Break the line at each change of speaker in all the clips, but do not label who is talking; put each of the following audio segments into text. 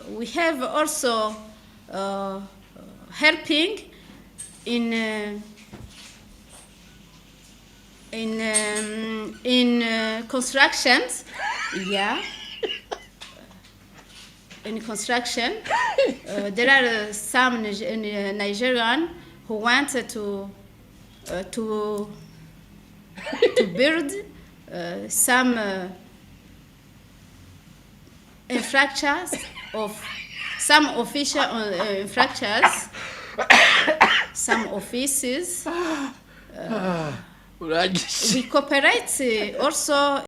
we have also helping in constructions. Yeah. In construction, there are some Nigerian who wanted to build some infrastructures of some official infrastructures, some offices. We cooperate also.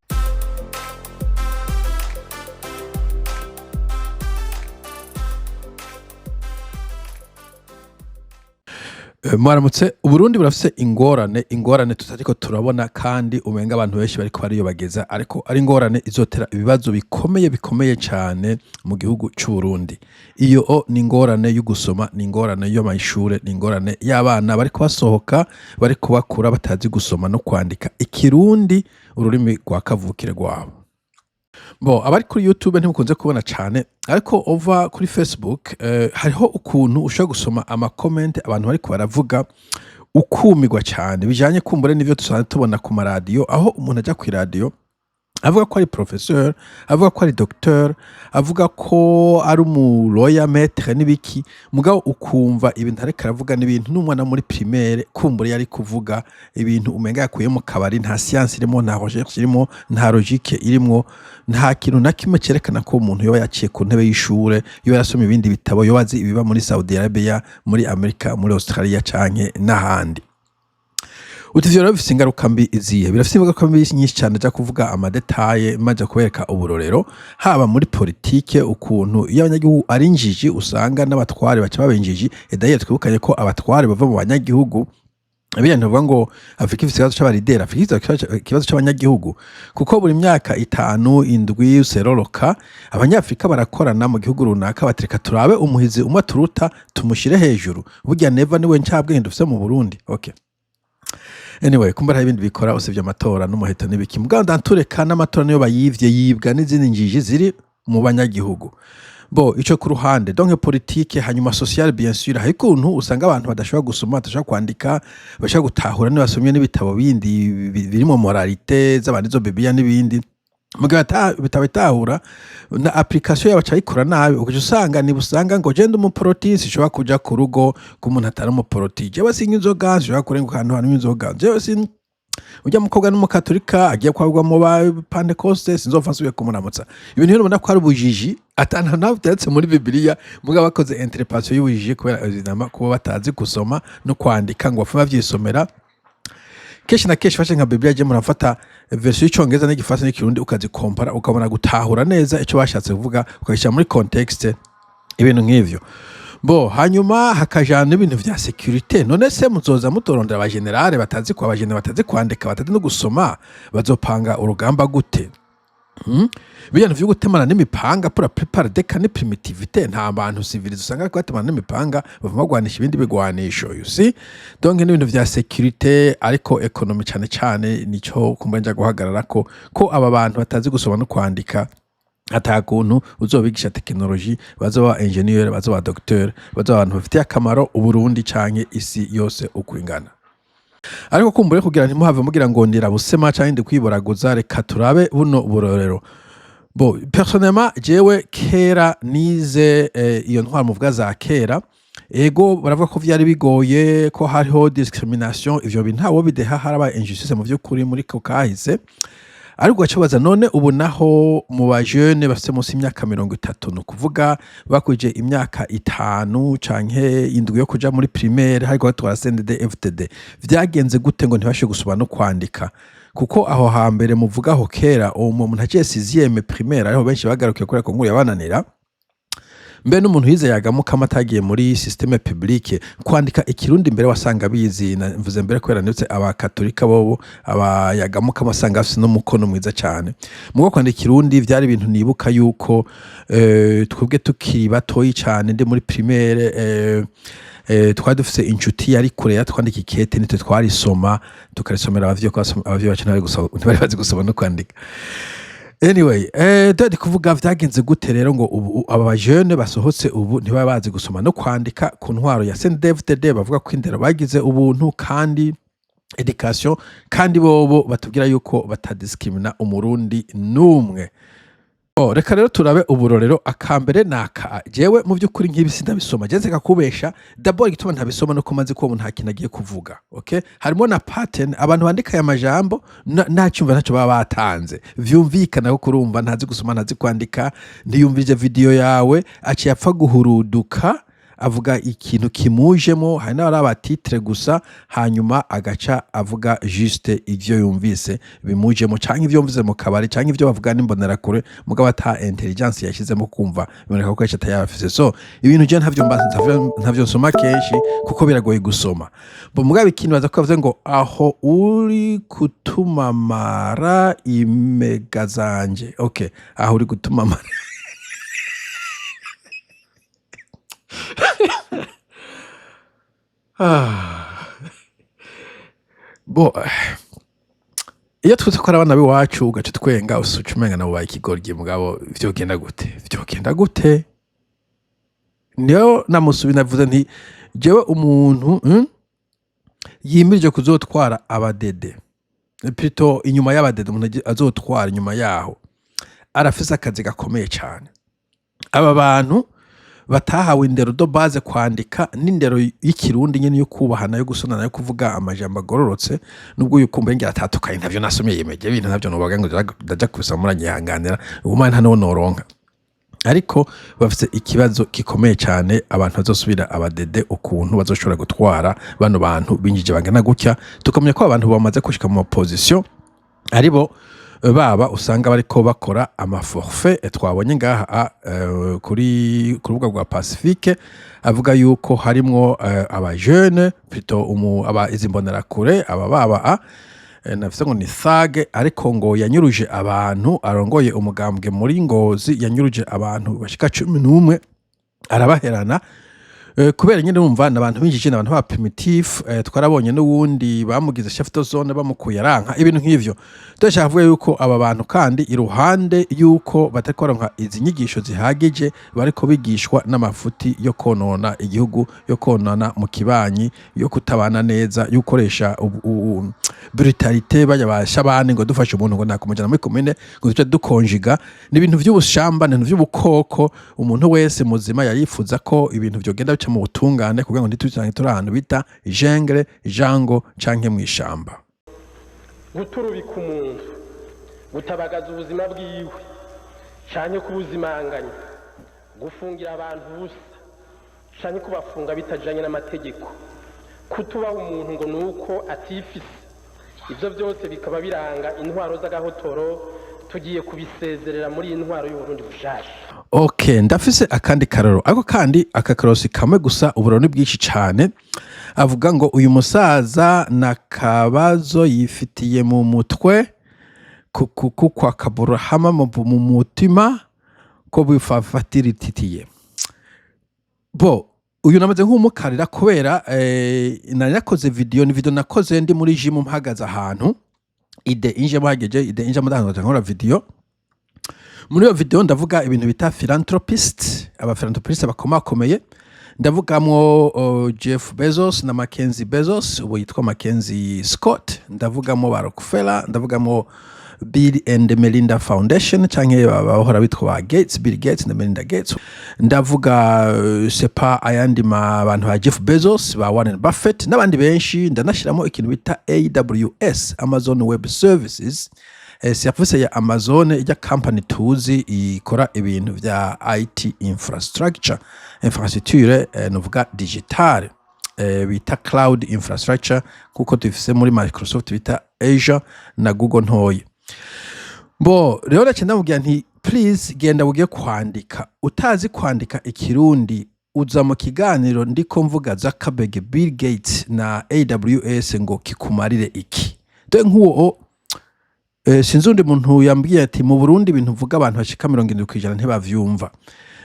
Mwaramutse Uburundi burafise ingorane tutariko turabona kandi umenga abantu benshi bariko bariyobageza ariko ari ingorane izotera ibibazo bikomeye cyane mu gihugu cy'u Burundi. Iyo ni ingorane yo gusoma, ni ingorane yo mayishure, ni ingorane y'abana bariko basohoka bariko bakura batazi gusoma no kwandika ikirundi ururimi rwa kavukire rwabo. Abari kuri YouTube ntimukunze kubona cyane ariko over kuri Facebook hariho ukuntu ushobora gusoma ama comment abantu bariko baravuga ukumirwa cyane bijanye kumbure n'ivyo tusanzwe tubona ku maradiyo, aho umuntu ajya ku radio avuga ko ari professeur, avuga ko ari docteur, avuga ko ari umu lawyer maître n'ibiki, mugabo ukumva ibintu ariko aravuga n'ibintu n'umwana muri primaire kumbure yari kuvuga ibintu umenga yakuye mu kabari, nta science irimo, nta recherche irimo, nta logique irimo, nta kintu na kimwe cerekana ko umuntu yoba yaciye ku ntebe y'ishure, yoba yarasoma ibindi bitabo, yoba azi ibiba muri Saudi Arabia, muri Amerika, muri Australia canke n'ahandi. Utivyo rero bifise ingaruka mbi izihe, birafise ingaruka mbi nyinshi cyane ja kuvuga amadetaye maze kubereka uburorero, haba muri politike ukuntu iyo abanyagihugu ari injiji usanga n'abatware baca babenjiji. Edaye twibukanye ko abatware bava mu banyagihugu, ibintu bivuga ngo Afrika ifise ikibazo c'abarideri, Afrika ikibazo c'abanyagihugu, kuko buri myaka 5-7 useroroka abanyafrika barakorana mu gihugu runaka batereka turabe umuhizi umwe turuta tumushire hejuru. Burya never niwe ncabwenge dufise mu Burundi. Okay. Anyway, kumbara ibindi bikora usivye amatora n'umuheto n'ibiki, mugabo ndantureka n'amatora niyo bayivye yibwa n'izindi njiji ziri mu banyagihugu. Ico ku ruhande donc politique, hanyuma social bien sûr, hari kuntu usanga abantu badashobora gusoma, badashobora kwandika, bashaka gutahura n'ibasomye n'ibitabo bindi biri mu moralité z'abandi zo Bibiliya n'ibindi, mugabo bitabitahura na application yabo cyayikora nabi, ukaje usanga usanga ngo genda umuporoti sishobora kuja ku rugo k'umuntu atari umuporoti, jewe singa inzoga sishobora kurenga ahantu hari inzoga, jewe sin ujya mukobwa n'umukatolika agiye kwagwa mu ba Pentecoste sinzopfa nsubiye kumuramutsa. Ibintu rero ubona ko ari ubujiji atana nawe byatse muri Bibiliya, mugabo bakoze interpretation y'ubujiji kubera izinama kuba batazi gusoma no kwandika ngo bafume bavyisomera. Keshi na keshi fashe nka Bibiliya je murafata version y'icongereza n'igifaransa n'ikirundi ukazikompara ukabona gutahura neza ico bashatse kuvuga, ukabishyira muri context ibintu nk'ivyo. Hanyuma hakajana n'ibintu vya security. None se muzoza mutorondera abagenerale batazi kwa abagenerale batazi kwandika batazi no gusoma, bazopanga urugamba gute? Ibintu vyo gutemana n'imipanga pour préparer des cas primitivité, nta bantu civilize usanga ko batemana n'imipanga bavuma gwanisha ibindi bigwanisho, you see. Donc n'ibintu vya security ariko economy cyane nico kumbenja guhagarara ko aba bantu batazi gusoma no kwandika atakuntu uzobigisha technology, bazoba engineer, bazoba docteur, bazoba abantu bafite akamaro Uburundi canke isi yose ukwingana. Ariko kumbure kugira ntimuhave mugira ngo ndira busema canke ndi kwiboraguza, reka turabe buno burorero. Personnellement jewe kera nize iyo ntwara muvuga za kera, ego baravuga ko vyari bigoye, ko hariho discrimination, ivyo bintu ntawo bideha, haraba injustice mu vy'ukuri muri ko kahise. Ariko gacobaza none ubu naho mu bajene bafite munsi y'imyaka 30, no kuvuga bakuje imyaka 5 canke 7 yo kuja muri primaire, hariko batwara CNDD FTD, vyagenze gute ngo ntibashe gusoma no kwandika? Kuko aho hambere muvugaho kera umuntu aciye 6e primaire ariho benshi bagarukiye kuri ko nkuru yabananira, mbe n'umuntu yize yagamuka amatagiye muri systeme publique kwandika ikirundi mbere wasanga bizi, mvuze mbere kwera ndetse abakatolika bobo abayagamuka amasanga afise no mukono mwiza cyane mugo kwandika ikirundi. Vyari ibintu nibuka yuko twebwe tukiri batoyi cyane ndi muri primaire, twari dufise inshuti yari kure yatwandika ikete, nitwe twarisoma tukarisomera abavyo bacu ntibari bazi gusoma no kwandika. Anyway, dore kuvuga vyagenze gute rero ngo ubu aba bajene basohotse ubu ntibaba bazi gusoma no kwandika ku ntwaro ya CNDD-FDD bavuga ko indero bagize ubuntu kandi education kandi bobo batubwira yuko batadiskrimina umurundi numwe. Reka rero turabe uburorero akambere naka jewe mu by'ukuri nk'ibi sindabisoma jenze kakubesha d'abord igituma ntabisoma no kumaze ko umuntu hakinagiye kuvuga. Okay, harimo na pattern abantu bandika aya majambo nacyumva ntacyo baba batanze vyumvikana ko kurumva ntazi gusoma ntazi kwandika ntiyumvije video yawe aciye apfa guhuruduka avuga ikintu kimujemo hari n'abari titre gusa hanyuma agaca avuga juste ivyo yumvise bimujemo canke ivyo yumvise mu kabari canke ivyo bavuga n'imbonera kure mugabo ata intelligence yashizemo kumva biboneka ko yacha tayafise. So ibintu je ntavyo nsoma kenshi kuko biragoye gusoma bo mugabo ikintu baza ko bavuze ngo aho uri kutumamara imega zanje. Okay, aho uri kutumamara bo iyo twese ko abana biwacu ugace twenga usuca umenga nabo bayikigorye mugabo vyogenda gute niyo namusubi navuze nti jewe umuntu yimirije kuzotwara abadede plutôt inyuma y'abadede umuntu azotwara inyuma yaho arafise akazi gakomeye cyane. Aba bantu batahawe indero do base kwandika n'indero y'ikirundi nyene yo kubahana yo gusonana yo kuvuga amajambo agororotse nubwo yukumbuye ngira atatukaye ntavyo nasomye yemeje ibintu ntavyo nobaga ngo ndaja kubisoma muranyihanganira ubumana nta no noronka ariko bafite ikibazo gikomeye cyane abantu bazosubira abadede ukuntu bazoshobora gutwara bano bantu binjije bangana gutya tukamenya ko abantu bamaze kushika mu position aribo baba usanga bariko bakora amaforfait twabonye ngaha kuri rubuga rwa Pacifique avuga yuko harimwo aba jeune plutôt aba izimbonera kure aba baba nafise ngo ni Thage ariko ngo yanyuruje abantu arongoye umugambwe muri Ngozi yanyuruje abantu bashika 11 arabaherana kubera nyine numva nabantu binjije nabantu ba primitive twarabonye n'uwundi bamugize chef de zone bamukuye aranka ibintu nk'ivyo ndashaka yuko aba bantu kandi iruhande yuko batakoronka izi nyigisho zihagije bariko bigishwa n'amafuti yo konona igihugu yo konona mu kibanyi yo kutabana neza yukoresha brutalite bayabasha bane ngo dufashe umuntu ngo nakumujana muri commune ngo duce dukonjiga n'ibintu vy'ubushamba n'ibintu vy'ubukoko umuntu wese muzima yarifuza ko ibintu vyogenda mu butungane kugira ngo ntituzange turi ahantu bita jengre jango canke mwishamba.
Guturubika umuntu gutabagaza ubuzima bwiwe canke kubuzimanganya gufungira abantu busa canke kubafunga bitajanye n'amategeko kutubaha umuntu ngo nuko atifise ivyo byose bikaba biranga intwaro z'agahotoro tugiye kubisezerera muri intwaro y'Uburundi bushasha.
Okay, ndafise akandi karoro ariko kandi akakarosi kamwe gusa uburoni bwinshi cyane avuga ngo uyu musaza nakabazo yifitiye mu mutwe kwa kaburahama mu mutima ko bifafatiritiye bo uyu namaze nk'umukarira kubera nari nakoze video nakoze ndi muri gym mpagaze ahantu ide inje bageje ide inje mudango nkora video muri iyo video ndavuga ibintu bita philanthropist aba philanthropist bakomakomeye ndavugamwo Jeff Bezos na Mackenzie Bezos ubu yitwa Mackenzie Scott ndavugamo ba Rockefeller ndavugamo Bill and Melinda Foundation canke bahora bitwa Gates Bill Gates na Melinda Gates ndavuga sepa ayandi abantu ba Jeff Bezos ba Warren Buffett n'abandi benshi ndanashiramo ikintu bita AWS Amazon Web Services service ya Amazon ijya company tuzi ikora ibintu vya IT infrastructure novuga digital bita cloud infrastructure kuko dufise muri Microsoft bita Azure na Google ntoye bo rero cyenda mubwira nti please genda ugiye kwandika utazi kwandika ikirundi uza mu kiganiro ndiko mvuga Zuckerberg Bill Gates na AWS ngo kikumarire iki de nk'uwo sinzi undi muntu yambwiye ati mu Burundi ibintu mvuga abantu bashika 70% ntibavyumva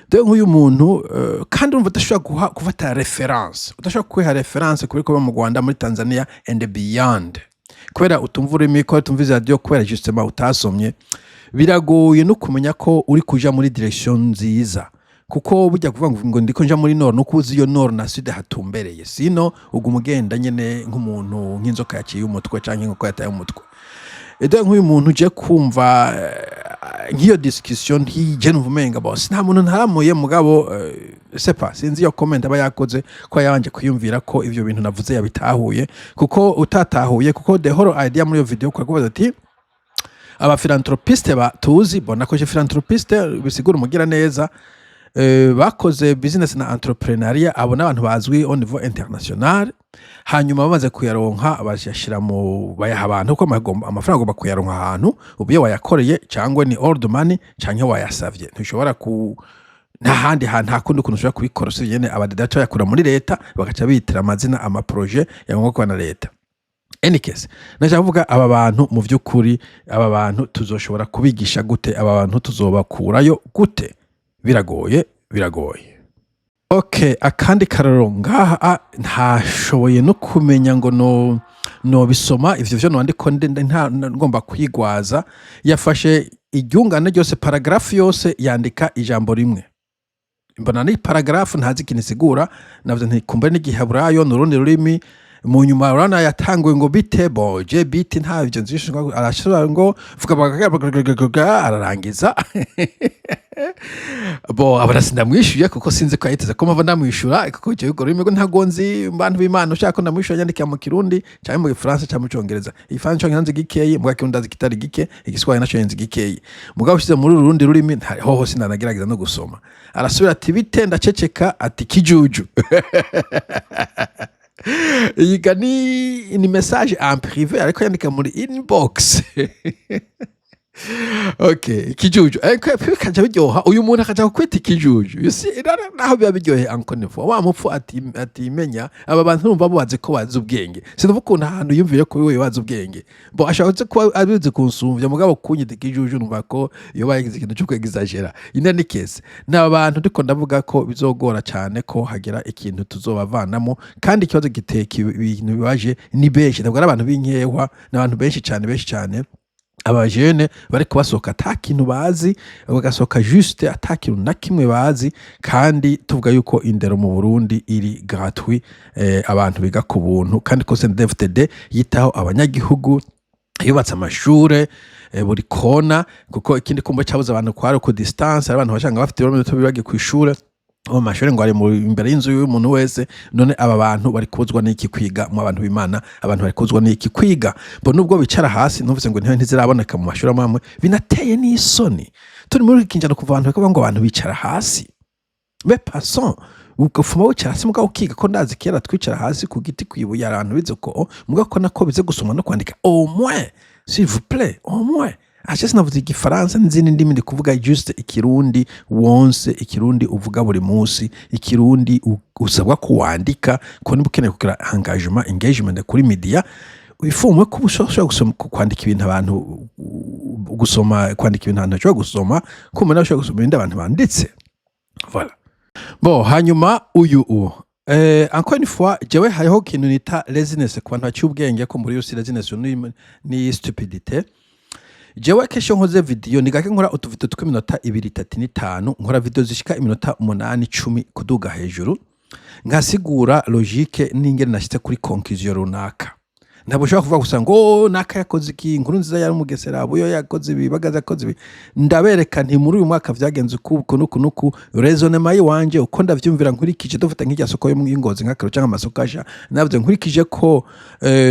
de nk'uyu muntu kandi urumva udashobora gufata reference udashobora kwiha reference kuri ko mu Rwanda muri Tanzania and beyond kubera utumvura imiko tumviza radio kubera justement utasomye biragoye no kumenya ko uri kuja muri direction nziza kuko burya kuvuga ngo ndiko nja muri nord no kuzi iyo nord na sud hatumbereye sino uguma ugenda nyene nk'umuntu nk'inzoka yaciye umutwe canke nk'uko yataye umutwe edo nk'uyu muntu je kumva nk'iyo discussion ntije nuvumenga boss nta muntu ntaramuye mugabo sepa sinzi yo comment aba yakoze ko yabanje kuyumvira ko ivyo bintu navuze yabitahuye kuko utatahuye kuko the whole idea muri iyo video kwa kubaza ati aba philanthropiste ba tuzi bona ko je philanthropiste bisigura umugira neza bakoze business na entrepreneuria abona abantu bazwi au niveau international hanyuma bamaze kuyaronka abashashira mu bayaha abantu ko amafaranga agomba kuyaronka ahantu ubiye wayakoreye cyangwa ni old money cyangwa wayasavye ntushobora ku nta handi hantu hakundi kuntu ushobora kubikora usibye nyene abadadaca yakura muri leta bagaca bitira amazina ama projet yangwa na leta. Any case naje kuvuga aba bantu mu vyukuri aba bantu tuzoshobora kubigisha gute aba bantu tuzobakurayo gute biragoye. Okay, akandi kararo ngaha ntashoboye no kumenya ngo no bisoma ivyo vyo nandiko nta ngomba kwigwaza yafashe iryungane ryose paragraph yose yandika ijambo rimwe mbona ni paragraph ntazi kinisigura navuze nti kumbe n'igihaburayo n'urundi rurimi mu nyuma urana yatanguye ngo bite bo je bite nta byo nzishingwa arashobora ngo vuga ararangiza bo abarasinda mwishuye kuko sinzi ko yiteze ko mava ndamwishura kuko cyo yuko rurimi ntagonzi abantu b'Imana ushaka ko ndamwishura yandika mu Kirundi cyangwa mu Gifaransa cyangwa mu Cyongereza ifancho nyanze gikeyi mu Kirundi ndazi kitari gike igiswahili naco yenze gikeyi mugabo ushize muri rundi rurimi hoho sinanagerageza no gusoma arasubira ati bite ndaceceka ati kijuju yiga ni message en privé ariko yandika muri inbox. Okay, kijuju ariko kaje biryoha uyu muntu akaja kwita kijuju you see naho biba biryohe ankonefo wa mupfu ati menya aba bantu numva bazi ko bazi ubwenge sinavuga ko ahantu yumvire ko wewe wazi ubwenge bo ashaka ko abizi kunsumvya mugabo kunyita kijuju numva ko iyo bayigize ikintu cyo kwegizagera ine ni case n'aba bantu ndiko ndavuga ko bizogora cyane ko hagira ikintu tuzobavanamo kandi ikibazo giteka ibintu bibaje ni benshi ntabwo ari abantu b'inkehwa n'abantu benshi cyane abajene bari kubasoka atakintu bazi bagasoka juste atakintu na kimwe bazi kandi tuvuga yuko indero mu Burundi iri gratuit abantu biga ku buntu kandi ko CNDD-FDD yitaho abanyagihugu yubatse amashure buri kona kuko ikindi kumbo cyabuze abantu kwari ku distance abantu bashanga bafite ibirometero bibage ku ishure mu mashuri ngo ari mu imbere y'inzu y'umuntu wese none aba bantu bari kuzwa n'iki kwiga mu abantu b'Imana abantu bari kuzwa n'iki kwiga bo nubwo bicara hasi ntuvuze ngo ntiziraboneka mu mashuri amwe binateye n'isoni turi muri kinjana kuva abantu bakavuga ngo abantu bicara hasi mais passons ukafuma wicara hasi mugabo ukiga ko ndazi kera twicara hasi ku giti kwibuye abantu bize ko mugabo ko nako bize gusoma no kwandika au moins s'il vous plaît au moins Achese navuze igifaransa n'izindi ndimi ndi kuvuga juste ikirundi wonse ikirundi uvuga buri munsi ikirundi usabwa kuwandika ko nibukeneye kugira engagement kuri media wifumwe ko ushobora gusoma kwandika ibintu abantu gusoma kwandika ibintu abantu bashobora gusoma ko umuntu ashobora gusoma ibintu abantu banditse voilà bon hanyuma uyu encore une fois jewe hariho kintu nita laziness ku bantu bacyubwenge ko muri yose laziness ni stupidité jewe kesho nkoze video nigake nkora utuvideo tw'iminota 2-3-5 nkora video zishika iminota 8-10 kuduga hejuru ngasigura logique n'ingene nashitse kuri conclusion runaka ntabwo ushobora kuvuga gusa ngo naka yakoze iki inkuru nziza yari mugesera buyo yakoze bibagaza yakoze ndabereka nti muri uyu mwaka vyagenze kuko raisonnement yiwanje uko ndavyumvira nkurikije dufata nk'ijya soko yo mwingozi nk'akaro cyangwa amasoko asha navyo nkurikije ko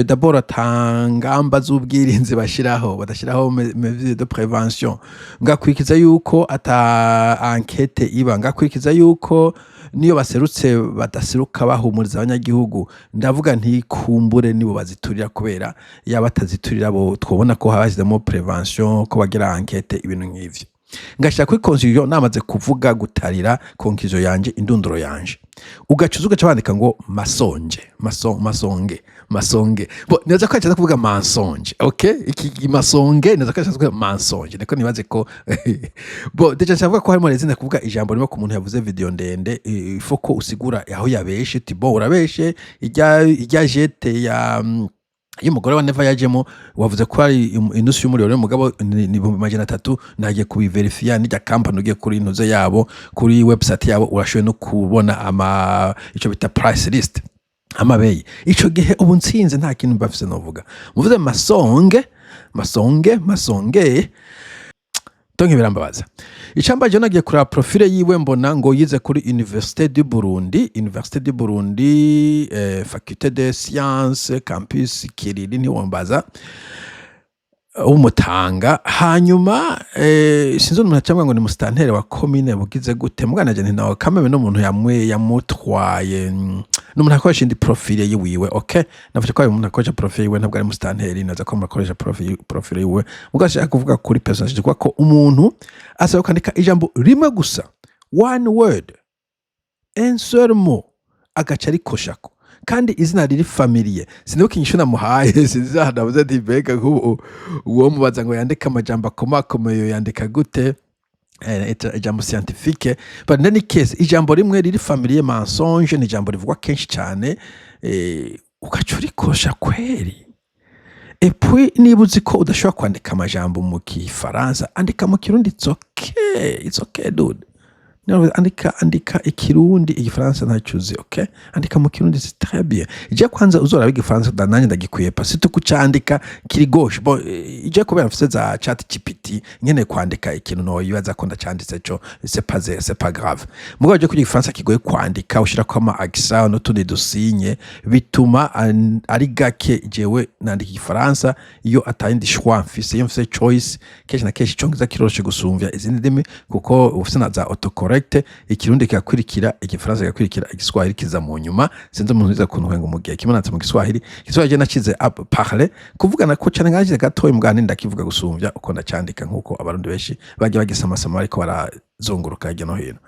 d'abord atangamba z'ubwirinzi bashiraho badashiraho mesures de prévention ngakurikiza yuko ata enquête iba ngakurikiza yuko niyo baserutse badasiruka bahumuriza abanyagihugu ndavuga nti kumbure nibo baziturira kubera yabataziturira bo twobona ko habashizemo prévention ko bagira enquête ibintu nk'ivyo ngashaka kuri conclusion namaze kuvuga gutarira conclusion yanje indunduro yanje ugacuzuga cyabandika ngo masonge bo neza ko cyane kuvuga mensonge okay iki masonge neza ko cyane kuvuga mensonge niko nibaze ko bo deja cyavuga ko harimo rezina kuvuga ijambo rimwe ku muntu yavuze video ndende ifoko usigura aho yabeshe ti bo urabeshe ijya jete iyo umugore wa Neva yajemo wavuze ko ari inusu y'umuriro mugabo ni 300 nagiye kubiverifiya n'ijya company ugiye kuri intuze yabo kuri website yabo urashoboye no kubona ico bita price list amabeyi ico gihe ubu nsinze nta kintu bafise novuga muvuze masonge tonke birambabaza icamba je nagiye kuri profile yiwe mbona ngo yize kuri Université du Burundi faculté de sciences campus Kiriri ntiwombaza umutanga hanyuma sinzo umuntu cyangwa ngo ni mustantere wa commune bugize gute mugana je ntawe kameme no muntu yamutwaye n'umuntu akoresha indi profile yiwe okay navuze ko umuntu akoresha profile yiwe ntabwo ari mustantere naza ko murakoresha profile yiwe mugashaka kuvuga kuri personage ko umuntu asaba kwandika ijambo rimwe gusa one word un seul mot agaca arikoshako kandi izina riri familier sinibuka inyishu namuhaye sinzahanabuze ati mbega uwo mubaza ngo yandika amajambo akomakomeye yandika gute ijambo scientifique but in any case ijambo rimwe riri familier mensonge ni ijambo rivugwa kenshi cyane ugaca urikosha kweri et puis niba uzi ko udashobora kwandika amajambo mu Kifaransa andika mu Kirundi it's okay dude andika ikirundi igifaransa ntacyuzi okay andika mu kirundi c'est très bien ije kwanza uzora igifaransa dananye ndagikuye pa situ kucandika kiri gauche bon ije kubera mfise za chat GPT nyene kwandika ikintu no yibaza ko ndacanditse cyo c'est pas grave mugo je kugira igifaransa kigoye kwandika ushira ko ama accent no tundi dusinye bituma ari gake jewe nandika igifaransa iyo atayindi choix mfise iyo mfise choice keje na keje cyongiza kiroshe gusumvya izindi ndimi kuko ufise na za autocorrect ikirundi kikakurikira igifaransa kikakurikira igiswahili kiza mu nyuma sinzi umuntu uza kuntu mu gihe kimanatse mu Giswahili je nacize parler kuvugana ko cyane ngaje gatoye mugani ndakivuga gusumvya uko ndacandika nkuko abarundi benshi bagiye bagisamasama ariko barazunguruka hirya no hino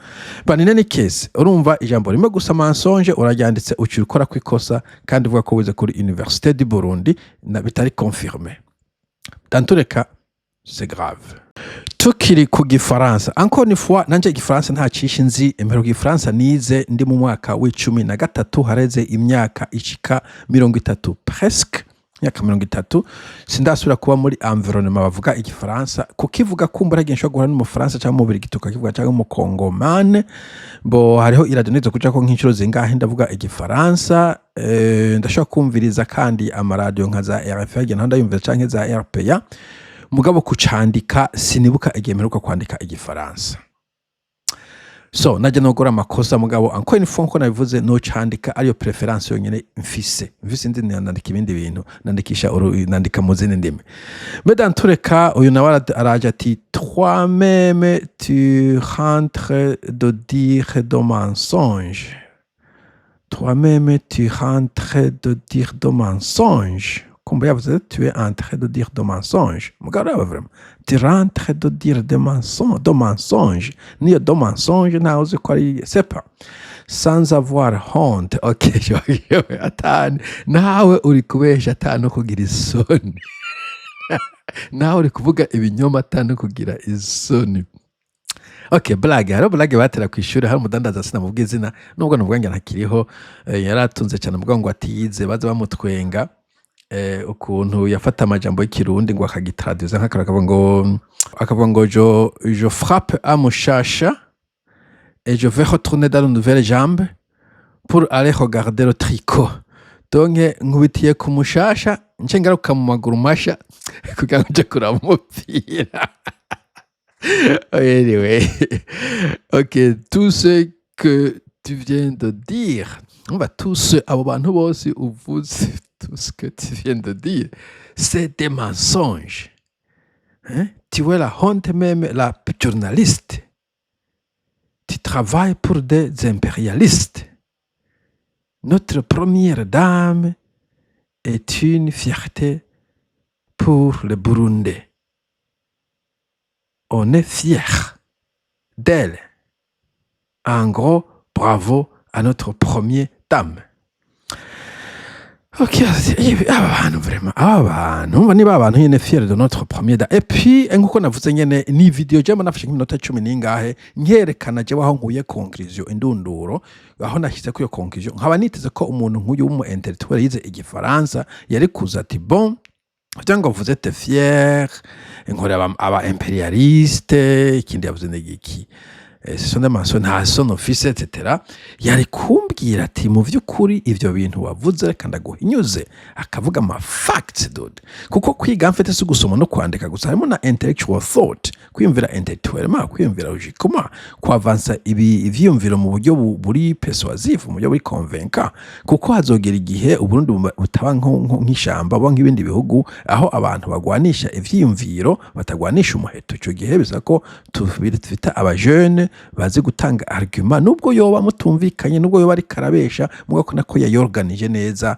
but in any case urumva ijambo rimwe gusa mensonge uraryanditse ukikora kwikosa kandi uvuga ko wize kuri Université du Burundi na bitari confirmé dans tous les cas c'est grave tukiri ku gifaransa encore une fois nanje igifaransa nta cishe nzi impero gifaransa nize ndi mu mwaka w'13 hareze imyaka ishika 30 presque imyaka 30 sindasubira kuba muri environnement bavuga igifaransa kukivuga kumbura gensho guhura n'umufaransa cyangwa mu Birigi tukakivuga cyangwa mu Kongomane bo hariho iradonizo kuja ko nk'incuro zingahe ndavuga igifaransa ndashaka kumviriza kandi amaradio nka za RFI nanda yumvira canke za RPA mugabo kucandika sinibuka igemeruka kwandika igifaransa so naje nogora amakosa mugabo encore une fois ko nabivuze no candika ariyo preference yonyene mfise ndi nandika ibindi bintu nandikisha nandika mu zindi ndimi mais tureka uyu nawe araje ati toi-même tu rentres de dire de mensonge toi-même tu rentres de dire de mensonge comme yavuze tu es en train de dire de mensonge mugabo vraiment tu rentres de dire de mensonge niyo de mensonge nawe uzi ko ari c'est pas sans avoir honte okay atani nawe uri kubesha atano kugira isoni nawe uri kuvuga ibinyoma atano kugira isoni okay blague haro blague batera kwishuri hari umudandaza sinamubwiye izina nubwo nuvuga ngo ntakiriho yaratunze cyane mvuga ngo atiyize baza bamutwenga ukuntu yafata amajambo y'ikirundi ngo akagitraduza akavuga ngo je frappe à mon chacha et je vais retourner dans une nouvelle jambe pour aller regarder le tricot donc nkubitiye ku mushasha nce ngaruka mu maguru masha kugira ngo nje kuraba umupira anyway ok tout ce que tu viens de dire on va tous abo bantu bose uvuze tout ce que tu viens de dire, c'est des mensonges. Hein? Tu vois la honte même, la journaliste. Tu travailles pour des impérialistes. Notre première dame est une fierté pour le Burundi. On est fiers d'elle. En gros, bravo à notre première dame. Ok, abantu vraiment abantu niba abantu nyene fier de notre premier da et puis nkuko navuze nyene ni video jema nafashe nk'iminota 10 ningahe nkerekana je aho nkuye conclusion indunduro aho nashyize kuri iyo conclusion nkaba niteze ko umuntu nk'uyu w'umu intellectuel yize igifaransa yari kuza ati bon cyangwa vous êtes fier nkora aba impérialiste ikindi yavuze n'igiki ce sont des mensonges nta son office etc yari kumbwira ati mu vy'ukuri ivyo bintu wavuze reka ndaguhinyuze akavuga ama facts dude kuko kwiga mfite si gusoma no kwandika gusa harimo na intellectual thought kwiyumvira intellectuellement kwiyumvira logiquement kwavansa ivyiyumviro mu buryo buri persuasif mu buryo buri convaincant kuko hazogera igihe uburundi butaba nk'ishamba bo nk'ibindi bihugu aho abantu bagwanisha ivyiyumviro batagwanisha umuheto ico gihe bisa ko tufita aba jeune bazi gutanga argument nubwo yoba mutumvikanye nubwo yoba ari karabesha mugo nako yayorganije neza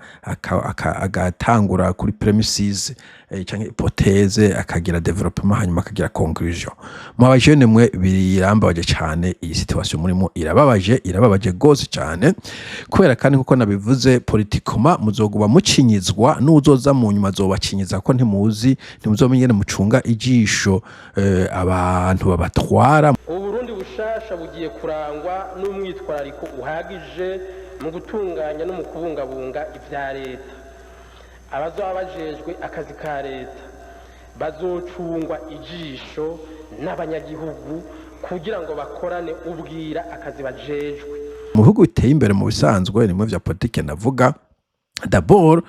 agatangura kuri premises canke hypothèse akagira development hanyuma akagira conclusion mu abajene mwe birambabaje cyane iyi situation murimo irababaje gose cyane kubera kandi kuko nabivuze politikoma muzoguba mucinyizwa n'uzoza mu nyuma zobacinyiza ko ntimuzomenyene mucunga ijisho abantu babatwara.
Uburundi bushasha bugiye kurangwa n'umwitwarariko uhagije mu gutunganya no mu kubungabunga ivya leta. Abazoba bajejwe akazi ka leta bazocungwa ijisho n'abanyagihugu kugira ngo bakorane ubwira akazi bajejwe.
Mu bihugu biteye imbere mu bisanzwe nimwe vya politike navuga d'abord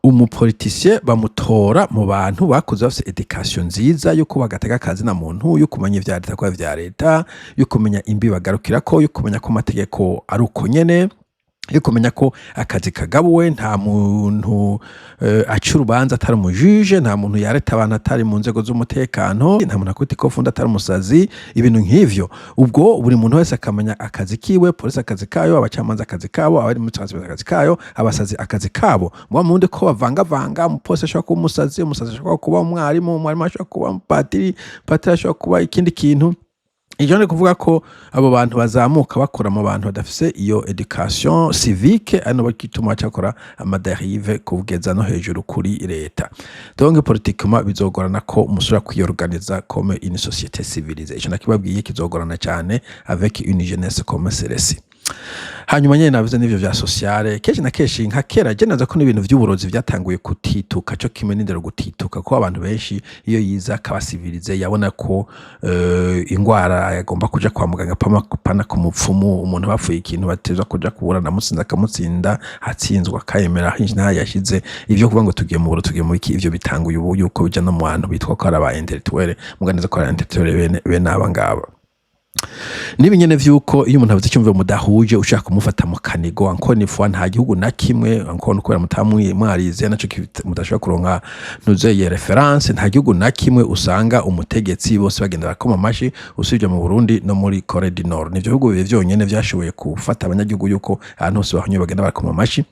umupoliticien bamutora mu bantu bakuze bafite education nziza yo kubagatega akazi na muntu yo kumenya ivya leta kwa vya leta yo kumenya imbi bagarukira ko yo kumenya ko amategeko ari uko nyene yo kumenya ko akazi kagabuwe nta muntu aca urubanza atari umujije nta muntu yareta abantu atari mu nzego z'umutekano nta muntu akuti ko funda atari umusazi ibintu nk'ivyo ubwo buri muntu wese akamenya akazi kiwe polisi akazi kayo abacamanza akazi kabo abari mu akazi kayo abasazi akazi kabo mu mundi ko bavanga umupolisi ashobora kuba umusazi ashobora kuba umwarimu ashobora kuba umupatiri ashobora kuba ikindi kintu. Ijone kuvuga ko abo bantu bazamuka bakora mu bantu badafise iyo education civique ano bakituma cyakora amaderive kuvugeza no hejuru kuri leta. Donc politiquement bizogorana ko musura kwiyorganiza comme une société civilisée. Ico nakibabwiye kizogorana cyane avec une jeunesse comme celle-ci. Hanyuma nyene navuze n'ivyo vya sociale keje na keshi nka kera je naza ko n'ibintu vy'uburozi vyatanguye kutituka cyo kimwe n'indero gutituka ko abantu benshi iyo yiza kabasivilize yabona ko ingwara yagomba kuja kwa muganga pana ku mupfumu umuntu bapfuye ikintu bateza kuja kubura na mutsinda kamutsinda hatsinzwa kayemera hinja yashize ivyo kuvuga ngo tugiye mu buro tugiye mu iki ivyo bitanguye ubu yuko bija no mu bantu bitwa ko araba intellectuel muganiza ko ari intellectuel bene abangaba. Nibi nyene vyuko iyo umuntu avuze cyumve mudahuje ushaka kumufata mu kanigo encore une fois nta gihugu na kimwe encore no kubera mutamwe mwarize naco mudashobora kuronka nuzeye reference nta gihugu na kimwe usanga umutegetsi bose bagenda bakoma mashi usibye mu Burundi no muri Corée du Nord nivyo bihugu byonyene vyashoboye gufata abanyagihugu yuko ahantu hose bahonye bagenda bakoma mashi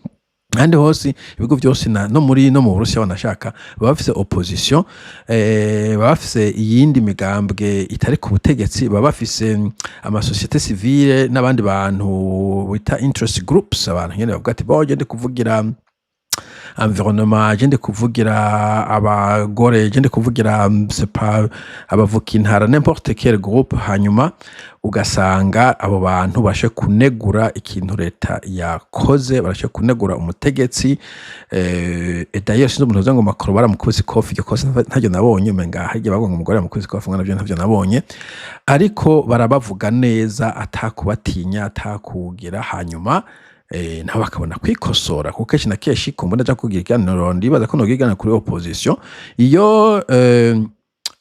kandi hose ibigo byose no mu Burusiya banashaka bafise opposition bafise iyindi migambwe itari ku butegetsi bafise ama société civile n'abandi bantu bita interest groups abantu nyene bavuga ati boje ndi kuvugira environnement je ndi kuvugira abagore je ndi kuvugira abavuka intara n'importe quel groupe hanyuma ugasanga abo bantu bashe kunegura ikintu leta yakoze barashe kunegura umutegetsi d'ailleurs sinzo umuntu ngo Macron baramukubise kofi cyo kose ntajyo nabonye menga hajye bagonga umugore yamukubise kofi ngana byo ntavyo nabonye ariko barabavuga neza atakubatinya atakugira hanyuma nabo bakabona kwikosora kuko keshi na keshi kumbona ja kugira iganiro ndibaza ko nogigana kuri opposition iyo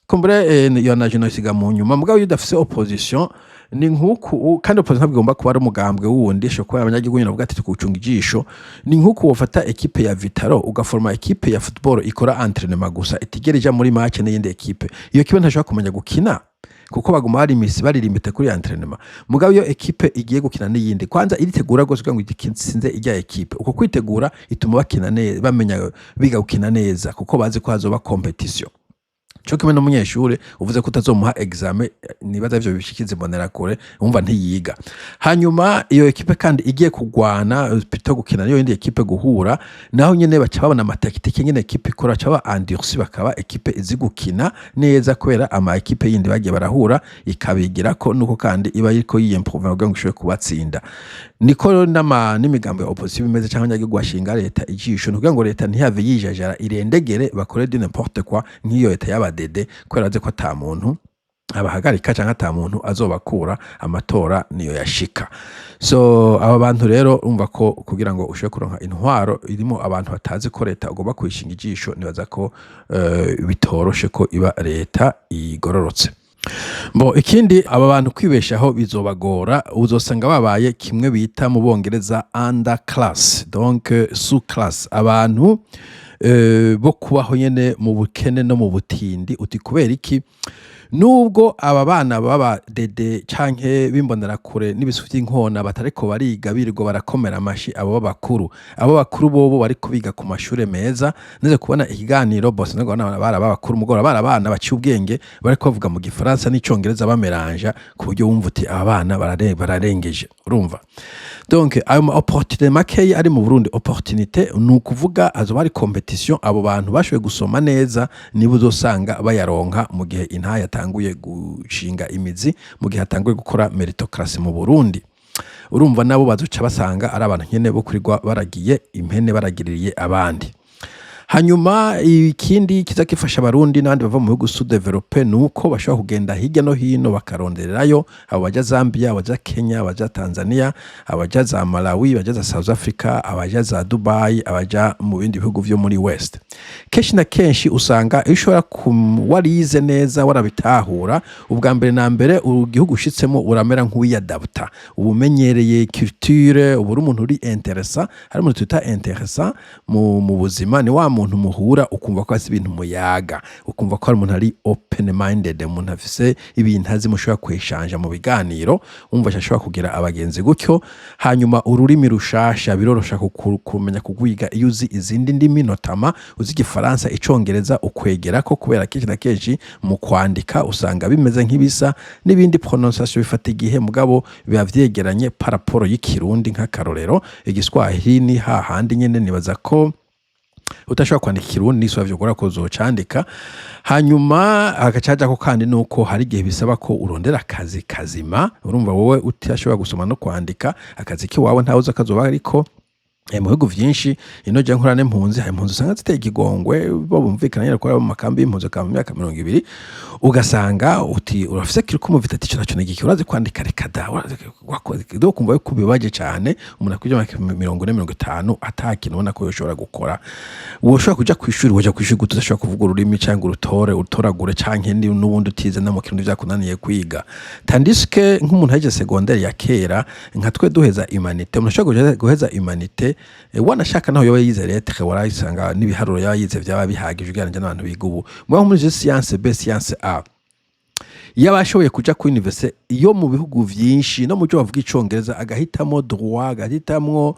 kumbure yo na genocide mu nyuma mugabo yudafise opposition ni nkuko kandi opposition ntabwo kuba ari umugambwe wundi sho kwa abanyagihugu nyine bwati tukucunga ijisho ni nkuko wafata equipe ya Vitaro ugaforma equipe ya football ikora entraînement gusa itigereja muri match n'iyindi equipe iyo kibe ntashobora kumenya gukina kuko baguma bari imisi baririmbite kuri entraînement mugabo iyo equipe igiye gukina n'iyindi kwanza iritegura gose kugira ngo ikinsinze ijya equipe uko kwitegura ituma bakina neza bamenya biga gukina neza kuko bazi ko hazoba competition cyo kimwe n'umunyeshure uvuze ko utazomuha examen nibaza ivyo bishikize mbonera kure umva ntiyiga. Hanyuma iyo ekipe kandi igiye kugwana pito gukina niyo indi ekipe guhura naho nyene baca babona amataktike nyene ekipe ikora caba endurci bakaba ekipe izi gukina neza kwera ama ekipe yindi bagiye barahura ikabigira ko nuko kandi iba yiko yiyemprove ngo ngishwe kubatsinda. Niko n'imigambo ya opposition bimeze cyangwa nyage gwashinga leta ijisho nuko ngo leta ntihave yijajara irendegere bakore du n'importe quoi nk'iyo leta y'abadede kwera aze ko ata muntu abahagarika cyangwa ata muntu azobakura amatora niyo yashika. So aba bantu rero umva ko kugira ngo ushobore kuronka intwaro irimo abantu batazi ko leta ugomba kwishinga ijisho nibaza ko bitoroshe ko iba leta igororotse. Bo ikindi aba bantu kwibeshaho bizobagora uzosanga babaye kimwe bita mu Bongereza underclass donc sous class abantu bo kubaho nyene mu bukene no mu butindi uti kubera iki nubwo aba bana baba dede canke bimbonera kure n'ibisu by'inkona batariko bariga birirwa barakomera amashi abo bakuru bobo bari kubiga ku mashure meza neze kubona ikiganiro bose ngo bara bakuru mugora bara bana baci ubwenge bari kuvuga mu gifaransa n'icongereza bameranja ku buryo wumva uti aba bana bararengeje urumva. Donc ayo opportunité makeye ari mu Burundi opportunité nukuvuga azoba ari competition abo bantu bashowe gusoma neza nibo uzosanga bayaronka mu gihe intaya yatanguye gushinga imizi mu gihe hatanguye gukora meritocracy mu Burundi. Urumva nabo bazoca basanga ari abantu nyene bo kurigwa baragiye impene baragiririye abandi. Hanyuma ikindi kizakifasha abarundi n'abandi bava mu bihugu sous-développé nuko bashobora kugenda hirya no hino bakarondererayo abo baja Zambia abaja Kenya abaja Tanzania abaja za Malawi abaja za South Africa abaja za Dubai abaja mu bindi bihugu vyo muri West. Kenshi na kenshi usanga ishobora warize neza warabitahura ubwa mbere na mbere igihugu ushitsemo uramera nk'uyadapta ubumenyereye culture uburi umuntu uri intéressant hari umuntu tuta intéressant mu buzima ni wa muntu muhura ukumva ko asi ibintu muyaga ukumva ko ari umuntu ari open minded umuntu afise ibintu azi mushobora kweshanja mu biganiro umva ashobora kugira abagenzi gutyo. Hanyuma ururimi rushasha birorosha kumenya kugwiga iyo uzi izindi ndimi notama uzi igifaransa icongereza ukwegera ko kubera kenshi na kenshi mu kwandika usanga bimeze nk'ibisa n'ibindi prononciation bifata igihe mugabo biba vyegeranye par rapport y'ikirundi nk'akarorero igiswahili ni hahandi nyene nibaza ko utashobora kwandika ikirundi niswa vyogora ko uzocandika. Hanyuma agacaja ko kandi nuko hari gihe bisaba ko urondera akazi kazima urumva wowe utashobora gusoma no kwandika akazi ki wawe ntawe uzazoba ariko mu bihugu vyinshi ino je nkorane impunzi hari impunzi usanga ziteye igigongwe bo bumvikana nyine ko ari mu makambi y'impunzi ka mu myaka 20 ugasanga uti urafise kiriko mu vitati cyo naco urazi kwandika rekada wakoze do kumva yo kubibaje cyane umuntu akuje 40-50 ataki nubona ko yoshobora gukora woshobora kuja kwishuri waje kwishuri gutashobora kuvuga ururimi cyangwa utoragure canke n'ubundi utize na mu kirundi vyakunaniye kwiga tandiske nk'umuntu haje secondaire ya kera nka twe duheza humanité umuntu ashobora guheza humanité wanashaka naho yoba yize lettre warayisanga n'ibiharuro yayize byaba bihagije ugereranya n'abantu biga ubu mwa muri science B science A yabashoboye kuja ku university iyo mu bihugu vyinshi no mu cyo bavuga icongereza agahitamo droit agahitamo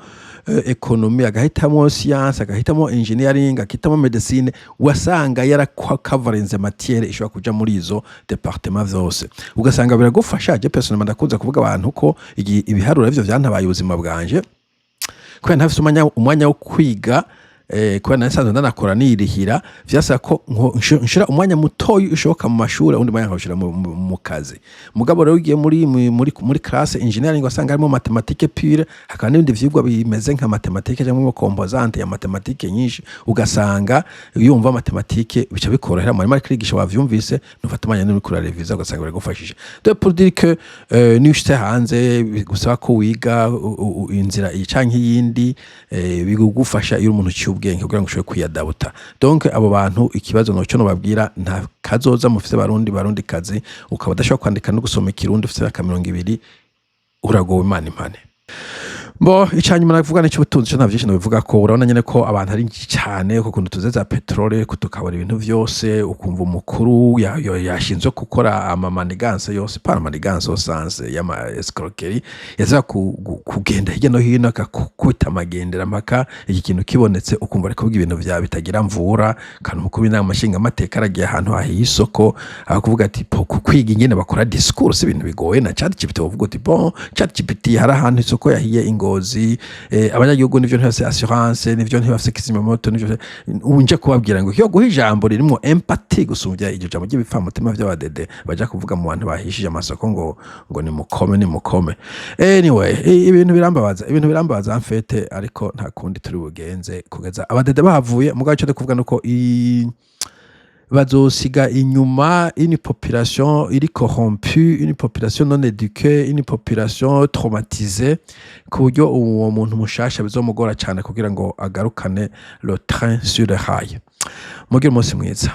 economy agahitamo science agahitamo engineering agahitamo medicine wasanga yara coverage matière ishobora kuja muri izo departement zose ugasanga biragufasha je personnellement ndakunze kuvuga abantu ko ibiharuro ivyo vyantabaye ubuzima bwanje kwa ntafise umwanya wo kwiga kwa nasanzwe ndanakora nirihira vyasa ko nshira umwanya mutoyi ushoka mu mashuri undi mwanya nkashira mu kazi mugabo rero ugiye muri classe engineering wasanga harimo mathématique pure hakaba n'ibindi vyigwa bimeze nka mathématique cyangwa mu composante ya mathématique nyinshi ugasanga yumva mathématique bica bikorohera muri kwigisha wavyumvise nufata umwanya n'uri kura revisa ugasanga biragufashije de pour dire que nishite hanze gusaba ko wiga inzira icanke yindi bigugufasha iyo umuntu ubwenge kugira ngo ushobore kwiyadabuta. Donc abo bantu ikibazo noco no babwira nta kazoza mufise barundi kazi ukaba udashobora kwandika no gusoma ikirundi ufise 20 uragowe imana impane. Bo icanyuma navuga n'icyo ubutunzi cyo ntavyinshi nabivuga ko urabona nyene ko abantu ari cyane ko kuntu tuzeza petrole kutukabura ibintu vyose ukumva umukuru yashinzwe gukora amamaniganse yose para maniganse osanse yama escroquerie yaza kugenda hirya no hino akakwita amagendera mpaka iki kintu kibonetse ukumva ariko kuvuga ibintu vya bitagira mvura kandi umukuru w'inama nshinga amateka aragiye ahantu hahiye isoko akavuga ati kwiga ingene bakora discourse ibintu bigoye na ChatGPT uvuga ati bon ChatGPT hari ahantu isoko yahiye ingozi abanyagihugu nivyo ntibafise assurance nivyo ntibafise kizimyamoto nivyo unje kubabwira ngo yo guha ijambo ririmo empathy gusumbya iryo jambo ry'ibipfamutima vy'abadede baja kuvuga mu bantu bahishije amasoko ngo ni mukome anyway ibintu birambabaza mfete ariko nta kundi turi bugenze kugeza abadede bahavuye mugabo cyo kuvuga nuko bazosiga inyuma une population iri corrompue, une population non éduquée, une population traumatisée ku buryo uwo muntu mushasha bizomugora cyane kugira ngo agarukane le train sur le rail. Mugire umunsi mwiza.